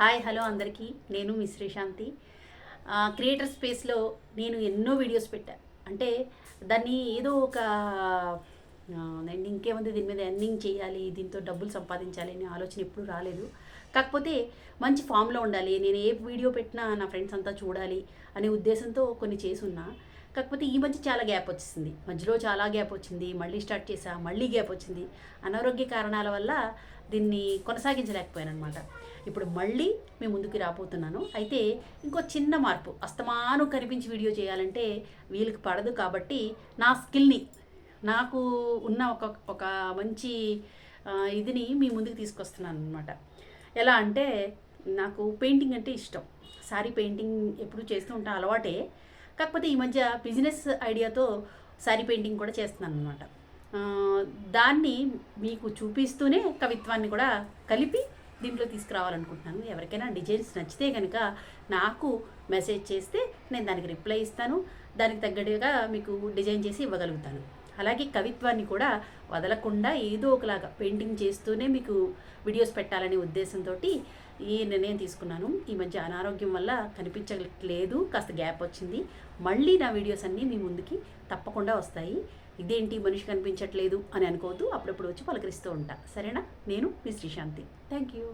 Hi hello అందరికీ. నేను మీ Srishanti. Creator స్పేస్లో నేను ఎన్నో వీడియోస్ పెట్టాను. అంటే దాన్ని ఏదో ఒక ఇంకేముంది, దీని మీద ఎర్నింగ్ చేయాలి, దీంతో డబ్బులు సంపాదించాలి అనే ఆలోచన ఎప్పుడూ రాలేదు. కాకపోతే మంచి ఫామ్లో ఉండాలి, నేను ఏ వీడియో పెట్టినా నా ఫ్రెండ్స్ అంతా చూడాలి అనే ఉద్దేశంతో కొన్ని చేసున్నా. కాకపోతే ఈ మధ్య చాలా గ్యాప్ వచ్చేసింది, మధ్యలో చాలా గ్యాప్ వచ్చింది, మళ్ళీ స్టార్ట్ చేసా, మళ్ళీ గ్యాప్ వచ్చింది. అనారోగ్య కారణాల వల్ల దీన్ని కొనసాగించలేకపోయాను అనమాట. ఇప్పుడు మళ్ళీ మీ ముందుకు రాబోతున్నాను. అయితే ఇంకో చిన్న మార్పు, అస్తమాను కనిపించి వీడియో చేయాలంటే వీళ్ళకి పడదు. కాబట్టి నా స్కిల్ని, నాకు ఉన్న ఒక మంచి ఇదిని మీ ముందుకు తీసుకొస్తున్నాను అనమాట. ఎలా అంటే, నాకు పెయింటింగ్ అంటే ఇష్టం. సారీ పెయింటింగ్ ఎప్పుడు చేస్తూ ఉంటాను, అలవాటే. కాకపోతే ఈ మధ్య బిజినెస్ ఐడియాతో సారీ పెయింటింగ్ కూడా చేస్తున్నాను అనమాట. దాన్ని మీకు చూపిస్తూనే కవిత్వాన్ని కూడా కలిపి దీంట్లో తీసుకురావాలనుకుంటున్నాను. ఎవరికైనా డిజైన్స్ నచ్చితే కనుక నాకు మెసేజ్ చేస్తే నేను దానికి రిప్లై ఇస్తాను, దానికి తగ్గట్టుగా మీకు డిజైన్ చేసి ఇవ్వగలుగుతాను. అలాగే కవిత్వాన్ని కూడా వదలకుండా ఏదో ఒకలాగా పెయింటింగ్ చేస్తూనే మీకు వీడియోస్ పెట్టాలనే ఉద్దేశంతో ఈ నిర్ణయం తీసుకున్నాను. ఈ మధ్య అనారోగ్యం వల్ల కనిపించట్లేదు, కాస్త గ్యాప్ వచ్చింది. మళ్ళీ నా వీడియోస్ అన్నీ మీ ముందుకి తప్పకుండా వస్తాయి. ఇదేంటి మనిషి కనిపించట్లేదు అని అనుకోవద్దు, అప్పుడప్పుడు వచ్చి పలకరిస్తూ ఉంటా. సరేనా? నేను మీ శ్రీశాంతి. Thank you.